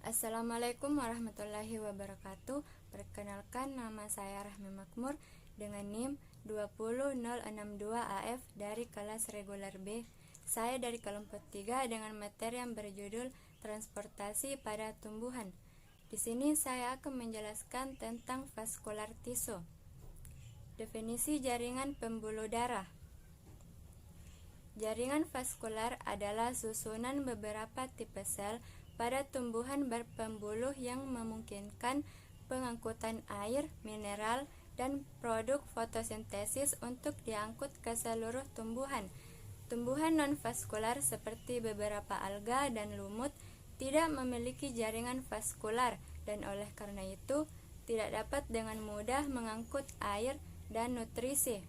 Assalamualaikum warahmatullahi wabarakatuh. Perkenalkan, nama saya Rahmi Makmur dengan NIM 20062AF dari kelas reguler B. Saya dari kelompok 3 dengan materi yang berjudul transportasi pada tumbuhan. Di sini saya akan menjelaskan tentang vascular tissue. Definisi jaringan pembuluh darah. Jaringan vaskular adalah susunan beberapa tipe sel pada tumbuhan berpembuluh yang memungkinkan pengangkutan air, mineral, dan produk fotosintesis untuk diangkut ke seluruh tumbuhan. Tumbuhan non-vaskular seperti beberapa alga dan lumut tidak memiliki jaringan vaskular dan oleh karena itu tidak dapat dengan mudah mengangkut air dan nutrisi.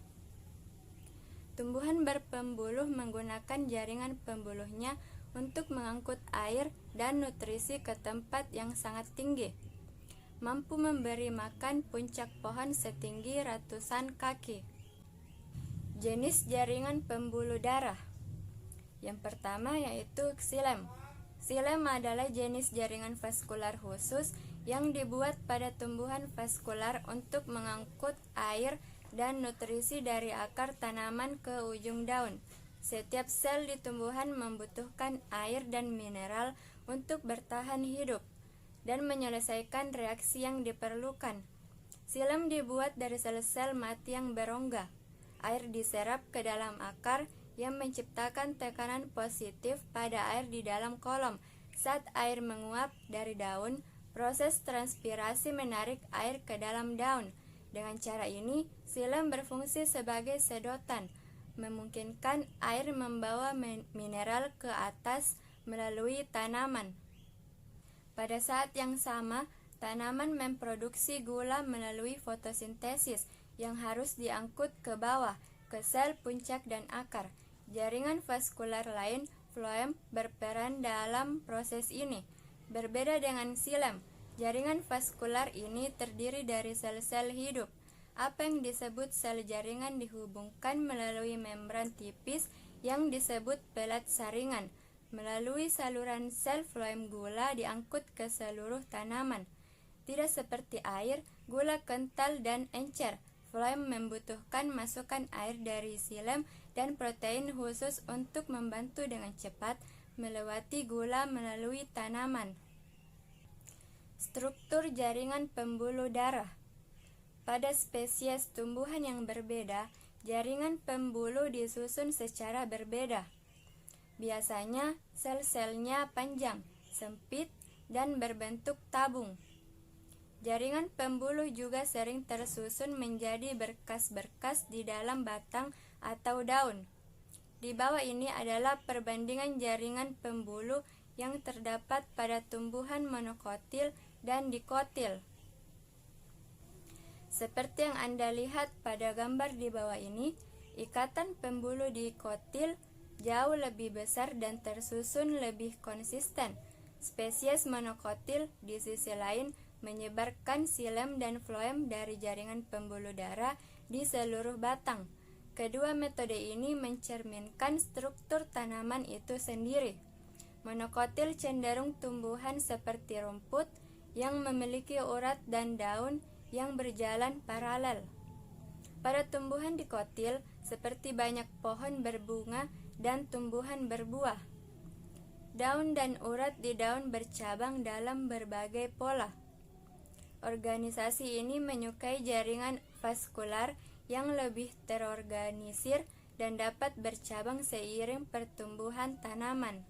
Tumbuhan berpembuluh menggunakan jaringan pembuluhnya untuk mengangkut air dan nutrisi ke tempat yang sangat tinggi, mampu memberi makan puncak pohon setinggi ratusan kaki. Jenis jaringan pembuluh darah. Yang pertama yaitu xilem. Xilem adalah jenis jaringan vaskular khusus yang dibuat pada tumbuhan vaskular untuk mengangkut air dan nutrisi dari akar tanaman ke ujung daun. Setiap sel di tumbuhan membutuhkan air dan mineral untuk bertahan hidup dan menyelesaikan reaksi yang diperlukan. Xilem dibuat dari sel-sel mati yang berongga. Air diserap ke dalam akar yang menciptakan tekanan positif pada air di dalam kolom. Saat air menguap dari daun, proses transpirasi menarik air ke dalam daun. Dengan cara ini, xilem berfungsi sebagai sedotan, memungkinkan air membawa mineral ke atas melalui tanaman. Pada saat yang sama, tanaman memproduksi gula melalui fotosintesis yang harus diangkut ke bawah, ke sel puncak dan akar. Jaringan vaskular lain, floem, berperan dalam proses ini. Berbeda dengan xilem, jaringan vaskular ini terdiri dari sel-sel hidup. Apa yang disebut sel jaringan dihubungkan melalui membran tipis yang disebut pelat saringan. Melalui saluran sel floem gula diangkut ke seluruh tanaman. Tidak seperti air, gula kental dan encer. Floem membutuhkan masukan air dari xilem dan protein khusus untuk membantu dengan cepat melewati gula melalui tanaman. Struktur jaringan pembuluh darah. Pada spesies tumbuhan yang berbeda, jaringan pembuluh disusun secara berbeda. Biasanya, sel-selnya panjang, sempit, dan berbentuk tabung. Jaringan pembuluh juga sering tersusun menjadi berkas-berkas di dalam batang atau daun. Di bawah ini adalah perbandingan jaringan pembuluh yang terdapat pada tumbuhan monokotil dan dikotil. Seperti yang Anda lihat pada gambar di bawah ini, ikatan pembuluh dikotil jauh lebih besar dan tersusun lebih konsisten. Spesies monokotil di sisi lain menyebarkan xilem dan floem dari jaringan pembuluh darah di seluruh batang. Kedua metode ini mencerminkan struktur tanaman itu sendiri. Monokotil cenderung tumbuhan seperti rumput yang memiliki urat dan daun yang berjalan paralel. Pada tumbuhan dikotil, seperti banyak pohon berbunga dan tumbuhan berbuah, daun dan urat di daun bercabang dalam berbagai pola. Organisasi ini menyukai jaringan vaskular yang lebih terorganisir dan dapat bercabang seiring pertumbuhan tanaman.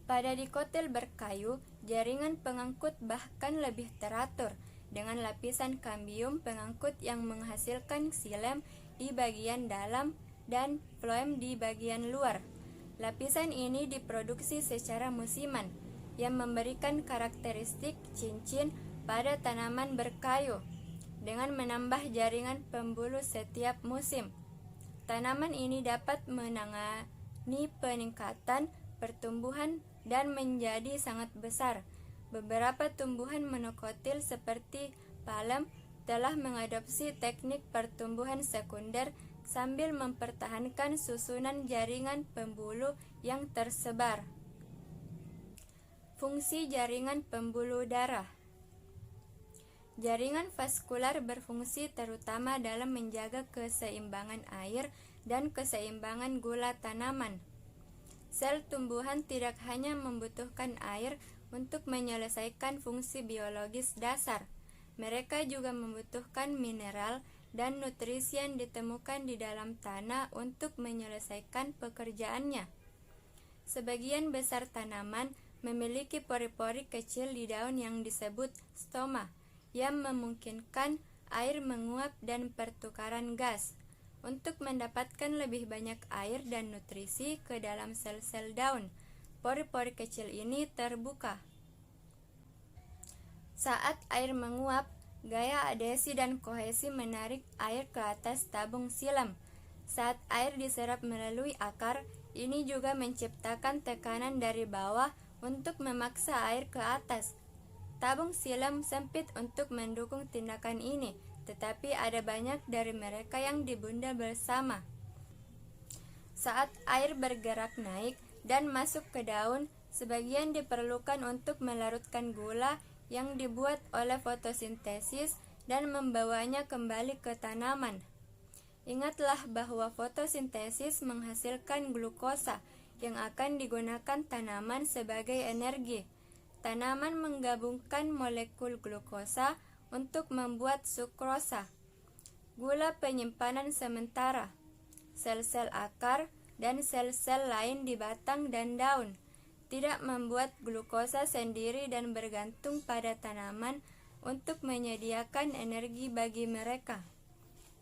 Pada dikotil berkayu, jaringan pengangkut bahkan lebih teratur, dengan lapisan kambium pengangkut yang menghasilkan xilem di bagian dalam dan floem di bagian luar. Lapisan ini diproduksi secara musiman, yang memberikan karakteristik cincin pada tanaman berkayu, dengan menambah jaringan pembuluh setiap musim. Tanaman ini dapat menangani peningkatan pertumbuhan dan menjadi sangat besar. Beberapa tumbuhan monokotil seperti palem telah mengadopsi teknik pertumbuhan sekunder sambil mempertahankan susunan jaringan pembuluh yang tersebar. Fungsi jaringan pembuluh darah. Jaringan vaskular berfungsi terutama dalam menjaga keseimbangan air dan keseimbangan gula tanaman. Sel tumbuhan tidak hanya membutuhkan air untuk menyelesaikan fungsi biologis dasar, mereka juga membutuhkan mineral dan nutrisi yang ditemukan di dalam tanah untuk menyelesaikan pekerjaannya. Sebagian besar tanaman memiliki pori-pori kecil di daun yang disebut stoma, yang memungkinkan air menguap dan pertukaran gas. Untuk mendapatkan lebih banyak air dan nutrisi ke dalam sel-sel daun, pori-pori kecil ini terbuka. Saat air menguap, gaya adhesi dan kohesi menarik air ke atas tabung silam. Saat air diserap melalui akar, ini juga menciptakan tekanan dari bawah untuk memaksa air ke atas. Tabung silam sempit untuk mendukung tindakan ini, tetapi ada banyak dari mereka yang dibunda bersama. Saat air bergerak naik dan masuk ke daun, sebagian diperlukan untuk melarutkan gula yang dibuat oleh fotosintesis dan membawanya kembali ke tanaman. Ingatlah bahwa fotosintesis menghasilkan glukosa yang akan digunakan tanaman sebagai energi. Tanaman menggabungkan molekul glukosa untuk membuat sukrosa, gula penyimpanan sementara. Sel-sel akar dan sel-sel lain di batang dan daun tidak membuat glukosa sendiri dan bergantung pada tanaman untuk menyediakan energi bagi mereka.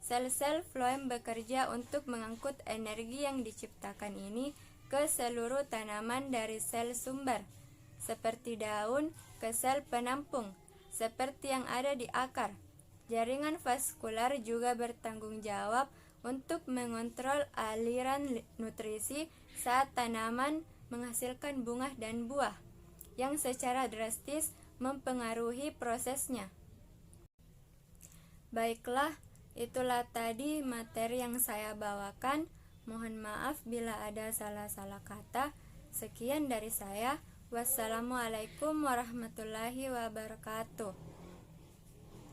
Sel-sel floem bekerja untuk mengangkut energi yang diciptakan ini ke seluruh tanaman dari sel sumber, seperti daun, ke sel penampung, seperti yang ada di akar. Jaringan vaskular juga bertanggung jawab untuk mengontrol aliran nutrisi saat tanaman menghasilkan bunga dan buah, yang secara drastis mempengaruhi prosesnya. Baiklah, itulah tadi materi yang saya bawakan. Mohon maaf bila ada salah-salah kata. Sekian dari saya. Wassalamualaikum warahmatullahi wabarakatuh.